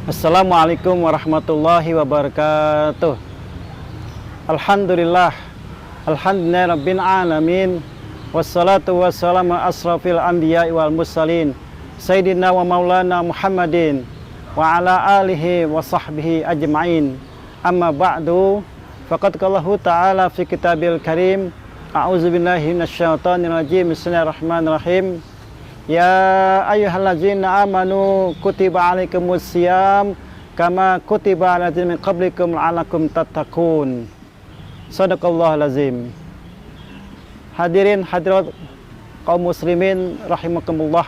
Assalamualaikum warahmatullahi wabarakatuh. Alhamdulillah, alhamdulillah rabbil alamin. Wassalatu wassalamu asrafil anbiya'i wal mursalin Sayyidina wa maulana Muhammadin wa ala alihi wa sahbihi ajma'in. Amma ba'du, faqad qallahu ta'ala fi kitabil karim. A'udzubillahi minasyaitonir rajim. Bismillahirrahmanirrahim. Ya ayyuhallazina amanu kutiba alaikumus syiyam kama kutiba alal ladzina min qablikum la'allakum tattaqun. Shadaqallahul azim. Hadirin hadirat kaum muslimin rahimakumullah,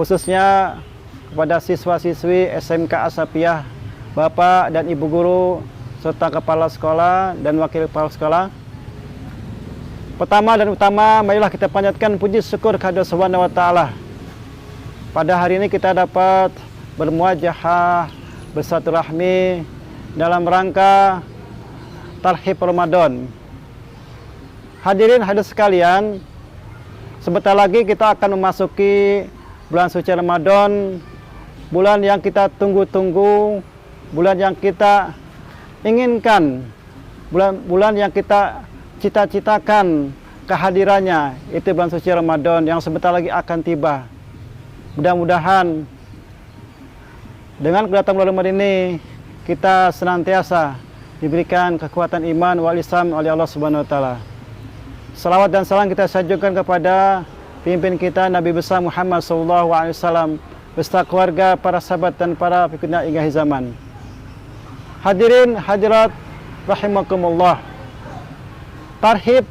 khususnya kepada siswa-siswi SMK Asapiyah, Bapak dan Ibu guru serta kepala sekolah dan wakil kepala sekolah. Pertama dan utama, marilah kita panjatkan puji syukur kehadirat Subhanahu wa taala. Pada hari ini kita dapat bermuajahah, bersilaturahmi dalam rangka Tarhib Ramadan. Hadirin hadirat sekalian, sebentar lagi kita akan memasuki bulan suci Ramadan, bulan yang kita tunggu-tunggu, bulan yang kita inginkan, bulan yang kita cita-citakan kehadirannya, itu bulan suci Ramadan yang sebentar lagi akan tiba. Mudah-mudahan dengan kedatangan bulan Ramadan ini kita senantiasa diberikan kekuatan iman wal Islam oleh Allah Subhanahu wa taala. Salawat dan salam kita sajukan kepada pimpin kita Nabi besar Muhammad SAW beserta keluarga, para sahabat dan para pengikutnya hingga akhir zaman. Hadirin hadirat rahimakumullah. Tarhib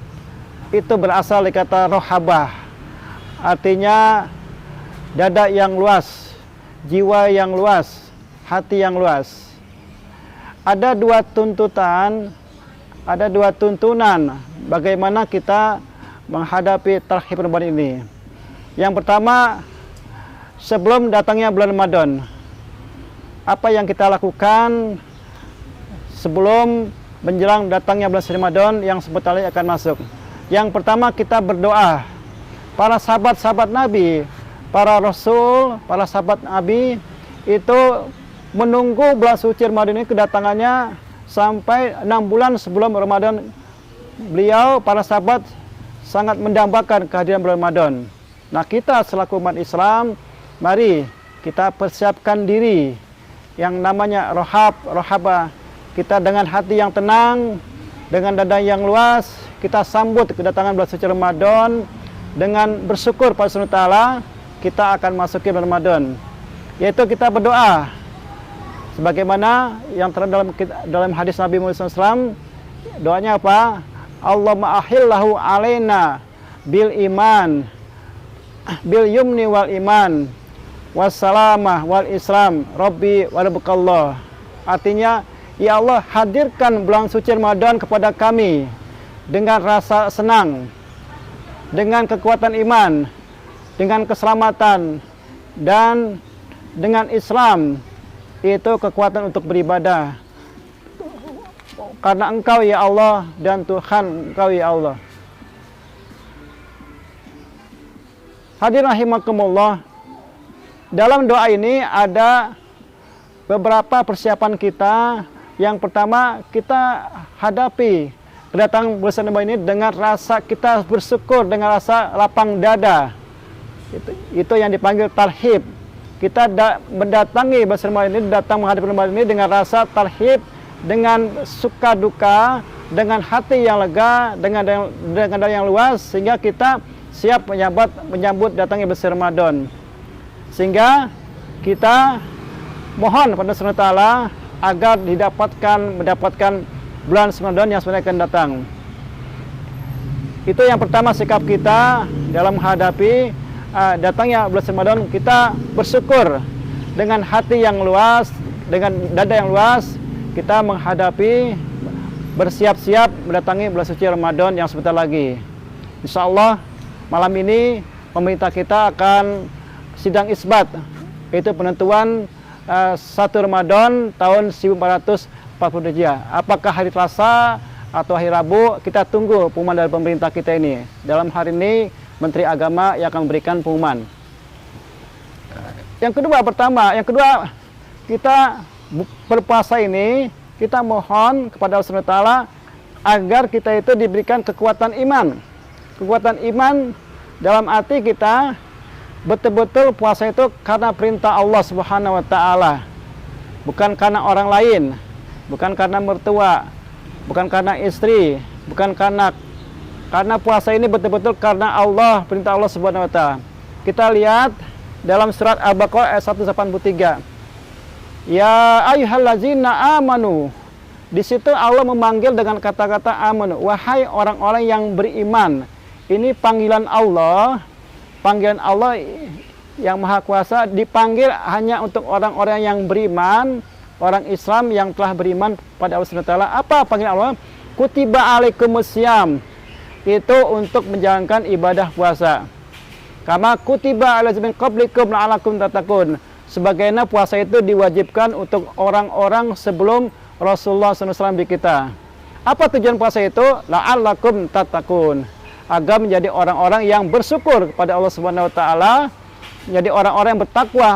itu berasal dari kata rohabah, artinya dada yang luas, jiwa yang luas, hati yang luas. Ada dua tuntunan bagaimana kita menghadapi Tarhib Ramadan ini. Yang pertama, sebelum datangnya bulan Ramadan, apa yang kita lakukan sebelum menjelang datangnya bulan Ramadan yang sebentar lagi akan masuk? Yang pertama, kita berdoa. Para sahabat-sahabat Nabi, para Rasul, para sahabat Nabi itu menunggu bulan suci Ramadan ini kedatangannya sampai 6 bulan sebelum Ramadan. Beliau, para sahabat, sangat mendambakan kehadiran bulan Ramadan. Nah, kita selaku umat Islam, mari kita persiapkan diri yang namanya rohabah. Kita dengan hati yang tenang, dengan dada yang luas, kita sambut kedatangan bulan suci Ramadan dengan bersyukur pada Allah Ta'ala. Kita akan masuki bulan Ramadan, yaitu kita berdoa sebagaimana yang terdapat dalam hadis Nabi Muhammad SAW. Doanya apa? Allahumma ahillahu alaina bil iman, bil yumni wal iman, wassalamah wal islam, rabbi wa rabbukallah. Artinya, ya Allah, hadirkan bulan suci Ramadan kepada kami dengan rasa senang, dengan kekuatan iman, dengan keselamatan, dan dengan Islam. Itu kekuatan untuk beribadah. Karena Engkau ya Allah dan Tuhan Engkau ya Allah. Hadirin rahimakumullah, dalam doa ini ada beberapa persiapan kita. Yang pertama, kita hadapi kedatangan bulan Ramadan ini dengan rasa kita bersyukur, dengan rasa lapang dada. Itu yang dipanggil tarhib. Kita mendatangi bulan Ramadan ini, datang menghadapi Ramadan ini dengan rasa tarhib, dengan suka duka, dengan hati yang lega, dengan dada yang luas, sehingga kita siap menyambut datangnya bulan Ramadan. Sehingga kita mohon pada Allah SWT agar mendapatkan bulan Ramadan yang sebenarnya akan datang. Itu yang pertama, sikap kita dalam menghadapi datangnya bulan Ramadan. Kita bersyukur dengan hati yang luas, dengan dada yang luas, kita menghadapi, bersiap-siap mendatangi bulan suci Ramadan yang sebentar lagi. Insya Allah malam ini pemerintah kita akan sidang isbat, yaitu penentuan 1 Ramadan tahun 1440 Hijriah. Apakah hari Selasa atau hari Rabu, kita tunggu pengumuman dari pemerintah kita ini. Dalam hari ini Menteri Agama yang akan memberikan pengumuman. Yang kedua, kita berpuasa ini, kita mohon kepada Allah Subhanahu wa taala agar kita itu diberikan kekuatan iman. Kekuatan iman dalam arti kita betul-betul puasa itu karena perintah Allah Subhanahu wa taala. Bukan karena orang lain, bukan karena mertua, bukan karena istri, bukan karena puasa ini betul-betul karena Allah, perintah Allah Subhanahu wa taala. Kita lihat dalam surat Al-Baqarah ayat 183. Ya ayyuhallazina amanu. Di situ Allah memanggil dengan kata-kata amanu, wahai orang-orang yang beriman. Ini panggilan Allah yang Maha Kuasa dipanggil hanya untuk orang-orang yang beriman, orang Islam yang telah beriman pada Allah Subhanahu wa taala. Apa panggilan Allah? Kutiba alaikumusiyam. Itu untuk menjalankan ibadah puasa. Kama kutiba alal ladzina min qablikum la'allakum tattaqun. Sebagaimana puasa itu diwajibkan untuk orang-orang sebelum Rasulullah SAW di kita. Apa tujuan puasa itu? La'allakum tattaqun. Agar menjadi orang-orang yang bersyukur kepada Allah Subhanahu wa taala, menjadi orang-orang yang bertakwa,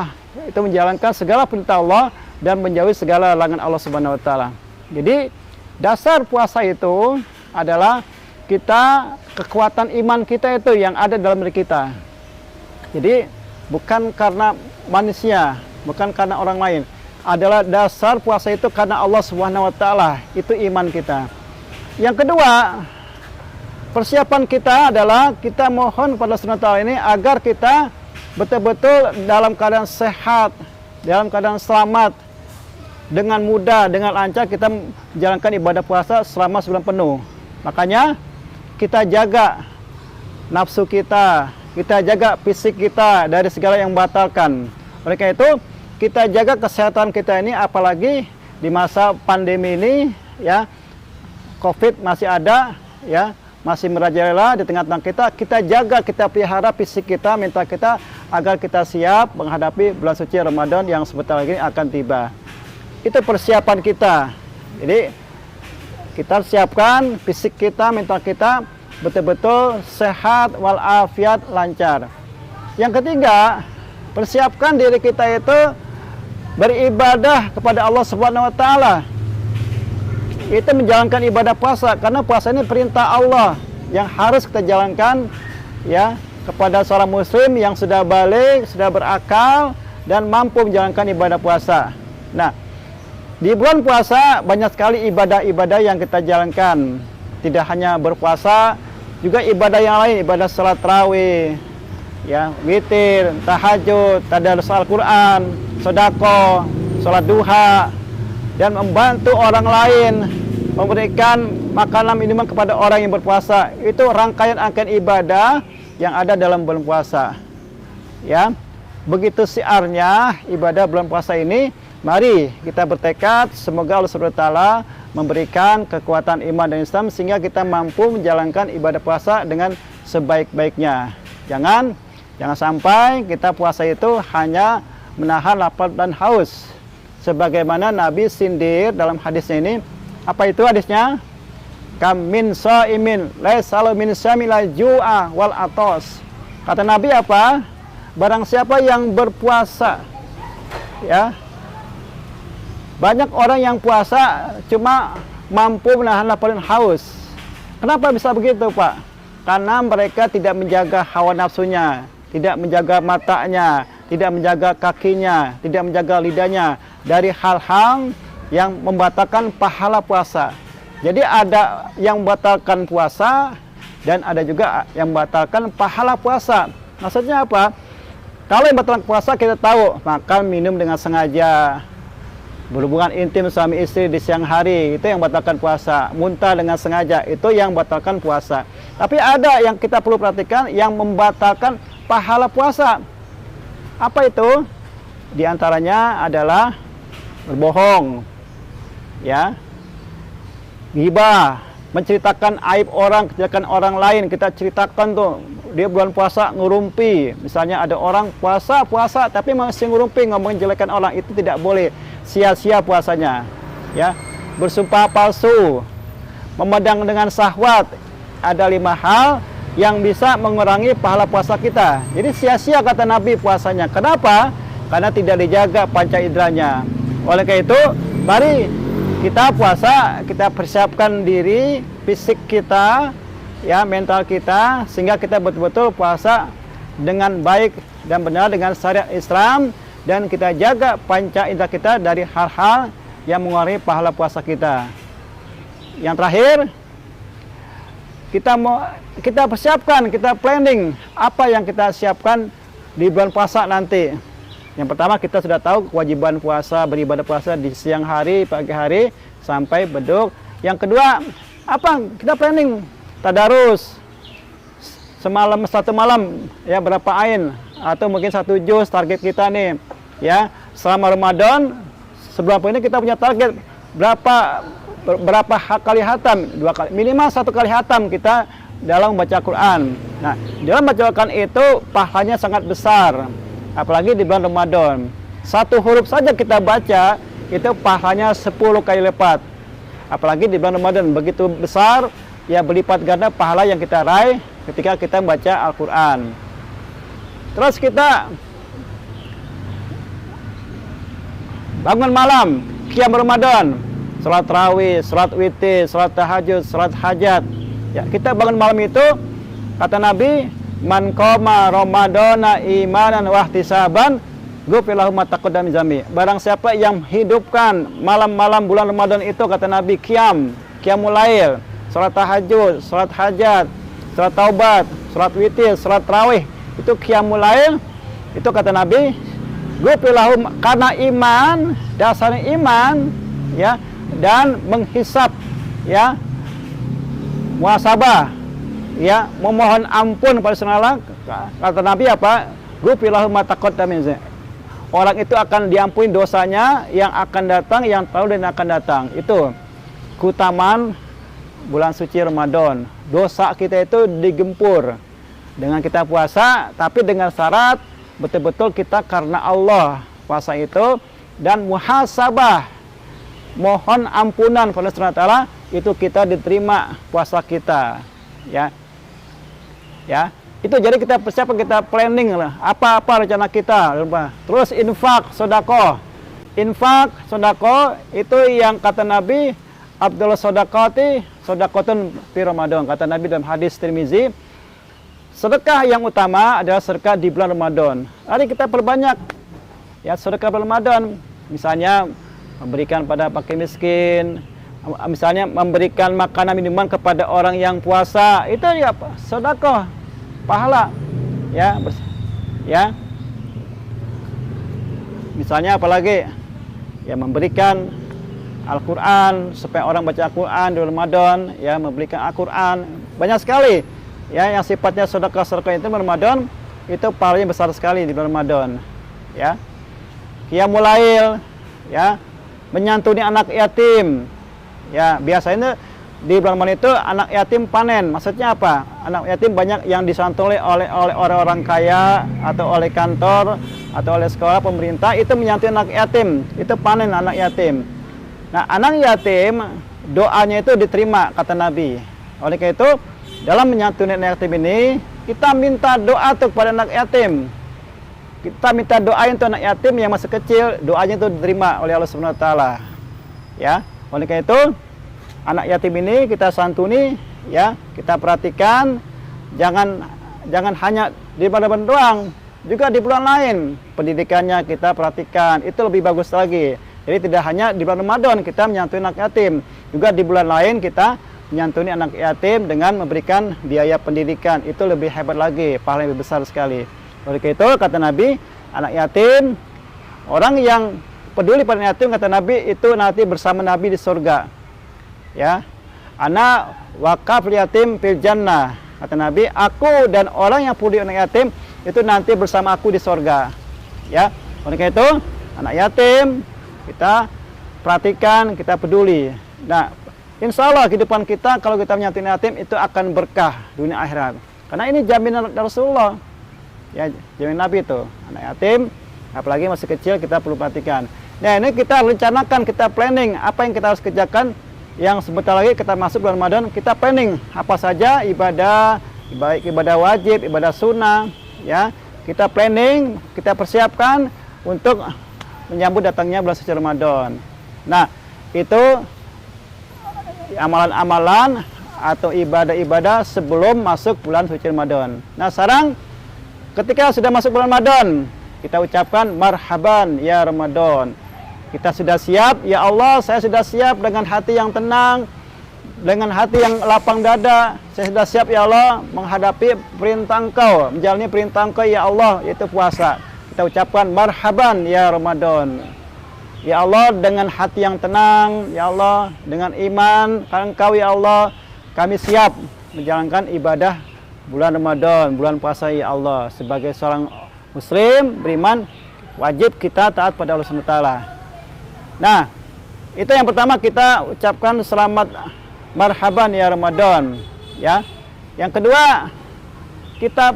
itu menjalankan segala perintah Allah dan menjauhi segala larangan Allah Subhanahu wa taala. Jadi dasar puasa itu adalah kekuatan iman kita itu yang ada dalam diri kita. Jadi bukan karena manusia, bukan karena orang lain. Adalah dasar puasa itu karena Allah Subhanahu wa taala. Itu iman kita. Yang kedua, persiapan kita adalah kita mohon pada Allah Subhanahu wa taala ini agar kita betul-betul dalam keadaan sehat, dalam keadaan selamat, dengan mudah, dengan lancar kita menjalankan ibadah puasa selama sebulan penuh. Makanya kita jaga nafsu kita jaga fisik kita dari segala yang membatalkan. Oleh karena itu, kita jaga kesehatan kita ini, apalagi di masa pandemi ini, ya, COVID masih ada, ya, masih merajalela di tengah-tengah kita. Kita jaga, kita pelihara fisik kita, mental kita, agar kita siap menghadapi bulan suci Ramadan yang sebentar lagi akan tiba. Itu persiapan kita. Jadi kita siapkan fisik kita, mental kita betul-betul sehat walafiat, lancar. Yang ketiga, persiapkan diri kita itu beribadah kepada Allah Subhanahu wa taala. Itu menjalankan ibadah puasa, karena puasa ini perintah Allah yang harus kita jalankan, ya, kepada seorang muslim yang sudah balik, sudah berakal dan mampu menjalankan ibadah puasa. Nah, di bulan puasa banyak sekali ibadah-ibadah yang kita jalankan. Tidak hanya berpuasa, juga ibadah yang lain, ibadah salat tarawih, ya, witir, tahajud, tadarus Al-Qur'an, sedekah, salat duha, dan membantu orang lain, memberikan makanan minuman kepada orang yang berpuasa. Itu rangkaian ibadah yang ada dalam bulan puasa. Ya, begitu siarnya ibadah bulan puasa ini. Mari kita bertekad, semoga Allah Subhanahu wa taala memberikan kekuatan iman dan Islam sehingga kita mampu menjalankan ibadah puasa dengan sebaik-baiknya. Jangan sampai kita puasa itu hanya menahan lapar dan haus. Sebagaimana Nabi sindir dalam hadisnya ini. Apa itu hadisnya? Kam min shaimin laisa lahu min syamila ju'a wal atos. Kata Nabi apa? Barang siapa yang berpuasa, ya, banyak orang yang puasa cuma mampu menahan lapar dan haus. Kenapa bisa begitu, Pak? Karena mereka tidak menjaga hawa nafsunya, tidak menjaga matanya, tidak menjaga kakinya, tidak menjaga lidahnya dari hal-hal yang membatalkan pahala puasa. Jadi ada yang membatalkan puasa dan ada juga yang membatalkan pahala puasa. Maksudnya apa? Kalau yang membatalkan puasa kita tahu, makan minum dengan sengaja, berhubungan intim suami istri di siang hari, itu yang membatalkan puasa. Muntah dengan sengaja, itu yang membatalkan puasa. Tapi ada yang kita perlu perhatikan yang membatalkan pahala puasa. Apa itu? Di antaranya adalah berbohong, ya, ghibah, menceritakan aib orang, kejelekan orang lain. Kita ceritakan tuh, dia bulan puasa ngurumpi. Misalnya ada orang puasa tapi masih ngurumpi, ngomongin jelekan orang, itu tidak boleh. Sia-sia puasanya, ya. Bersumpah palsu, memandang dengan syahwat, ada 5 hal yang bisa mengurangi pahala puasa kita. Jadi sia-sia kata Nabi puasanya. Kenapa? Karena tidak dijaga panca inderanya. Oleh karena itu, mari kita puasa, kita persiapkan diri, fisik kita, ya, mental kita, sehingga kita betul-betul puasa dengan baik dan benar dengan syariat Islam, dan kita jaga panca indera kita dari hal-hal yang mengurangi pahala puasa kita. Yang terakhir, kita persiapkan, kita planning apa yang kita siapkan di bulan puasa nanti. Yang pertama, kita sudah tahu kewajiban puasa, beribadah puasa di siang hari, pagi hari, sampai beduk. Yang kedua, apa? Kita planning tadarus semalam, satu malam, ya, berapa ain, atau mungkin 1 juz target kita nih, ya. Selama Ramadan, sebelum ini kita punya target berapa kali hatam, 2 kali, minimal 1 kali hatam kita dalam membaca Quran. Nah, dalam membaca Quran itu pahalanya sangat besar, apalagi di bulan Ramadan. 1 huruf saja kita baca itu pahalanya 10 kali lipat, apalagi di bulan Ramadan. Begitu besar, ya, berlipat ganda pahala yang kita raih ketika kita membaca Al-Quran. Terus kita bangun malam, qiyam Ramadan, salat tarawih, salat witir, salat tahajud, salat hajat. Ya, kita bangun malam itu, kata Nabi, man qoma ramadana imanan wa ihtisaban ghufira lahu ma taqaddama min dzambi. Barang siapa yang hidupkan malam-malam bulan Ramadan itu, kata Nabi, qiyamul lail, salat tahajud, salat hajat, salat taubat, salat witir, salat tarawih, itu qiyamul lail, itu kata Nabi, ghufira lahu, karena iman, dasarnya iman, ya, dan menghisap, ya, muhasabah, ya, memohon ampun pada Allah, kata Nabi apa? Ghufira lahu ma taqaddama min dzambi. Orang itu akan diampuni dosanya yang akan datang, yang tahu dan akan datang. Itu keutamaan bulan suci Ramadan. Dosa kita itu digempur dengan kita puasa, tapi dengan syarat betul-betul kita karena Allah puasa itu, dan muhasabah, mohon ampunan pada Allah, itu kita diterima puasa kita, ya. Ya, itu jadi kita persiapkan, kita planning lah, apa rencana kita. Terus infak, sedekah. Infak, sedekah itu yang kata Nabi, Abdullah sedekati sedekatun fi Ramadan, kata Nabi dalam hadis Tirmizi. Sedekah yang utama adalah sedekah di bulan Ramadan. Mari kita perbanyak, ya, sedekah bulan Ramadan. Misalnya memberikan pada fakir miskin, misalnya memberikan makanan minuman kepada orang yang puasa, itu ya sedekah, pahala, ya, ya. Misalnya apalagi, ya, memberikan Al-Quran supaya orang baca Al-Quran di Ramadan, ya, memberikan Al-Quran banyak sekali, ya, yang sifatnya sedekah-sedekah itu Ramadan itu pahalanya besar sekali di bulan Ramadan, ya. Qiyamul lail, ya, menyantuni anak yatim, ya, biasanya di bulan Ramadan itu anak yatim panen. Maksudnya apa? Anak yatim banyak yang disantuni oleh orang-orang kaya, atau oleh kantor, atau oleh sekolah pemerintah, itu menyantuni anak yatim, itu panen anak yatim. Nah, anak yatim doanya itu diterima, kata Nabi. Oleh karena itu, dalam menyantuni anak yatim ini, kita minta doa tuh kepada anak yatim. Kita minta doa untuk anak yatim yang masih kecil, doanya itu diterima oleh Allah Subhanahu wa taala. Ya, oleh karena itu, anak yatim ini kita santuni, ya, kita perhatikan, jangan hanya di bulan doang, juga di bulan lain pendidikannya kita perhatikan, itu lebih bagus lagi. Jadi tidak hanya di bulan Ramadan kita menyantuni anak yatim, juga di bulan lain kita menyantuni anak yatim dengan memberikan biaya pendidikan, itu lebih hebat lagi, pahala lebih besar sekali. Oleh karena itu, kata Nabi, anak yatim, orang yang peduli pada anak yatim, kata Nabi, itu nanti bersama Nabi di surga. Ya, anak wakaf yatim fil jannah, kata Nabi, aku dan orang yang peduli anak yatim itu nanti bersama aku di surga. Ya, oleh karena itu, anak yatim kita perhatikan, kita peduli. Nah, insya Allah kehidupan kita kalau kita menyantuni yatim itu akan berkah dunia akhirat. Karena ini jaminan Rasulullah, ya, jaminan Nabi itu. Anak yatim, apalagi masih kecil, kita perlu perhatikan. Nah, ini kita rencanakan, kita planning apa yang kita harus kerjakan. Yang sebentar lagi kita masuk bulan Ramadan, kita planning apa saja ibadah, baik ibadah wajib, ibadah sunnah, ya. Kita planning, kita persiapkan untuk menyambut datangnya bulan suci Ramadan. Nah, itu amalan-amalan atau ibadah-ibadah sebelum masuk bulan suci Ramadan. Nah, sekarang ketika sudah masuk bulan Ramadan, kita ucapkan marhaban ya Ramadan. Kita sudah siap, ya Allah, saya sudah siap dengan hati yang tenang, dengan hati yang lapang dada. Saya sudah siap ya Allah menghadapi perintah Engkau, menjalani perintah Engkau ya Allah, yaitu puasa. Kita ucapkan marhaban ya Ramadan. Ya Allah, dengan hati yang tenang, ya Allah, dengan iman karena Engkau ya Allah, kami siap menjalankan ibadah bulan Ramadan, bulan puasa ya Allah. Sebagai seorang muslim beriman, wajib kita taat pada Allah SWT. Nah, itu yang pertama, kita ucapkan selamat marhaban ya Ramadan, ya. Yang kedua, kita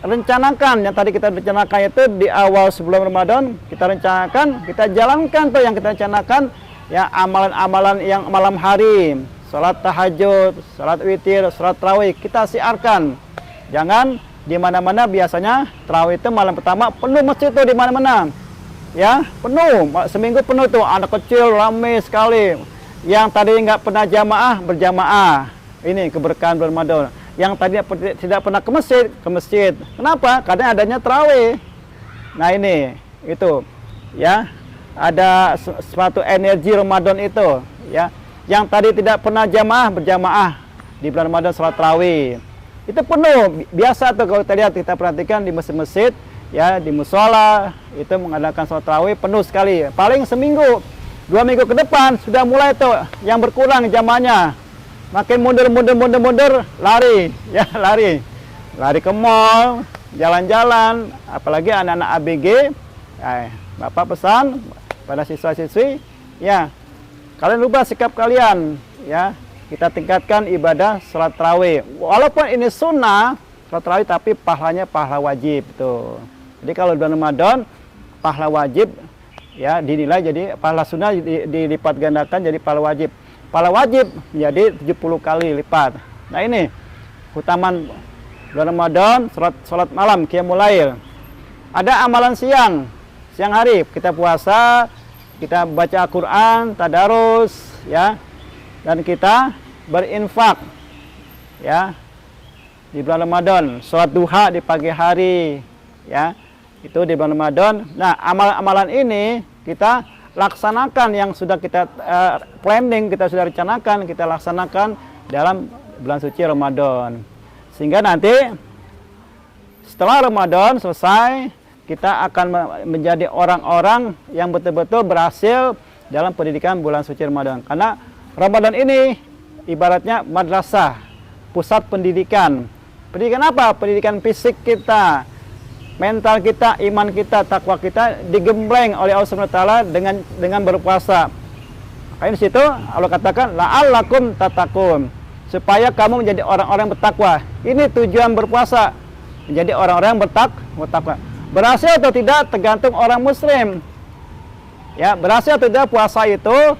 rencanakan yang tadi kita rencanakan itu di awal sebelum Ramadan, kita rencanakan, kita jalankan tuh yang kita rencanakan, ya, amalan-amalan yang malam hari, salat tahajud, salat witir, salat tarawih, kita siarkan. Jangan di mana-mana, biasanya tarawih itu malam pertama penuh masjid tuh di mana-mana. Ya, penuh, seminggu penuh tuh, anak kecil ramai sekali. Yang tadi nggak pernah jamaah, berjamaah. Ini keberkahan bulan Ramadan. Yang tadi tidak pernah ke masjid. Kenapa? Karena adanya tarawih. Nah, ini, itu, ya, ada suatu energi Ramadan itu, ya. Yang tadi tidak pernah jamaah, berjamaah di bulan Ramadan salat tarawih. Itu penuh, biasa tuh kalau kita lihat, kita perhatikan di masjid-masjid, ya, di musola itu mengadakan sholat tarawih penuh sekali. Paling seminggu, 2 minggu ke depan sudah mulai tuh yang berkurang jamaahnya, makin mundur, lari, ya, lari ke mall, jalan-jalan. Apalagi anak-anak ABG, Bapak pesan pada siswa-siswi, ya, kalian rubah sikap kalian, ya, kita tingkatkan ibadah sholat tarawih. Walaupun ini sunnah sholat tarawih, tapi pahalanya pahala wajib tuh. Jadi kalau bulan Ramadan, pahala wajib, ya, dinilai jadi pahala sunnah dilipat gandakan jadi pahala wajib. Pahala wajib menjadi 70 kali lipat. Nah, ini keutamaan bulan Ramadan, sholat malam, qiyamul lail. Ada amalan siang hari kita puasa, kita baca Al-Quran, tadarus, ya, dan kita berinfak, ya, di bulan Ramadan. Sholat duha di pagi hari, ya, itu di bulan Ramadan. Nah, amalan-amalan ini kita laksanakan, yang sudah kita planning, kita sudah rencanakan, kita laksanakan dalam bulan suci Ramadan. Sehingga nanti setelah Ramadan selesai, kita akan menjadi orang-orang yang betul-betul berhasil dalam pendidikan bulan suci Ramadan. Karena Ramadan ini ibaratnya madrasah, pusat pendidikan. Pendidikan apa? Pendidikan fisik kita, mental kita, iman kita, takwa kita digembleng oleh Allah SWT dengan berpuasa. Di situ Allah katakan la'allakum tattaqun, supaya kamu menjadi orang-orang bertakwa. Ini tujuan berpuasa, menjadi orang-orang bertakwa. Berhasil atau tidak tergantung orang muslim. Ya, berhasil atau tidak puasa itu,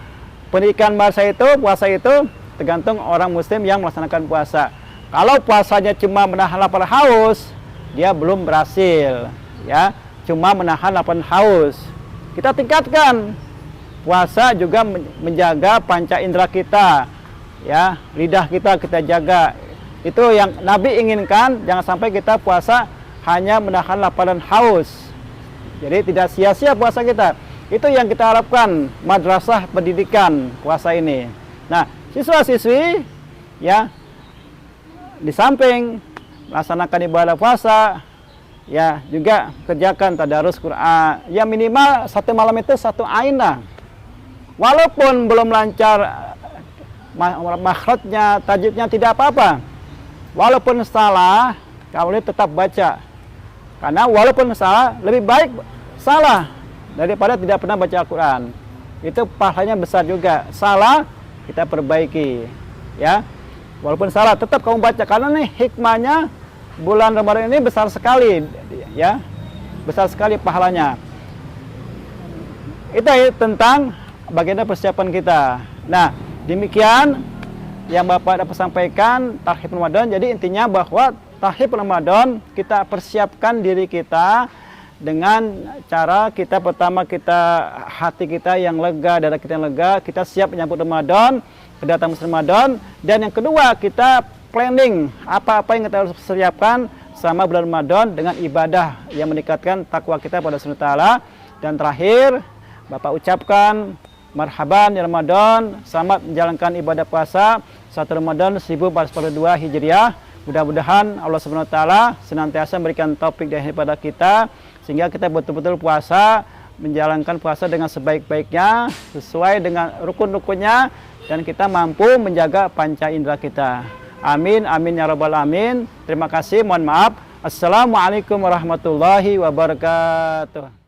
pendidikan bangsa itu, puasa itu tergantung orang muslim yang melaksanakan puasa. Kalau puasanya cuma menahan lapar haus, dia belum berhasil, ya, cuma menahan lapar haus. Kita tingkatkan puasa juga menjaga panca indera kita, ya, lidah kita jaga. Itu yang Nabi inginkan, jangan sampai kita puasa hanya menahan lapar dan haus. Jadi tidak sia-sia puasa kita. Itu yang kita harapkan, madrasah pendidikan puasa ini. Nah, siswa-siswi, ya, di samping laksanakan ibadah puasa, ya, juga kerjakan tadarus Quran. Ya, minimal satu malam itu 1 ain. Walaupun belum lancar makhrajnya, tajwidnya, tidak apa-apa. Walaupun salah, kamu tetap baca. Karena walaupun salah, lebih baik salah daripada tidak pernah baca Al-Quran. Itu pahalanya besar juga. Salah, kita perbaiki, ya. Walaupun salah, tetap kamu baca. Karena nih hikmahnya, bulan Ramadan ini besar sekali, ya, besar sekali pahalanya. Itu tentang bagaimana persiapan kita. Nah, demikian yang Bapak dapat sampaikan Tarhib Ramadan. Jadi intinya bahwa Tarhib Ramadan, kita persiapkan diri kita dengan cara kita pertama hati kita yang lega, dada kita yang lega, kita siap menyambut Ramadan, kedatangan Ramadan. Dan yang kedua, kita planning apa-apa yang kita harus siapkan selama bulan Ramadan dengan ibadah yang meningkatkan takwa kita pada Allah Taala. Dan terakhir, Bapak ucapkan marhaban ya Ramadan, selamat menjalankan ibadah puasa 1 Ramadan 1442 Hijriah. Mudah-mudahan Allah Subhanahu wa taala senantiasa memberikan taufik dan hidayah pada kita sehingga kita betul-betul puasa, menjalankan puasa dengan sebaik-baiknya sesuai dengan rukun-rukunnya dan kita mampu menjaga panca indera kita. Amin amin ya rabbal alamin. Terima kasih, mohon maaf. Assalamualaikum warahmatullahi wabarakatuh.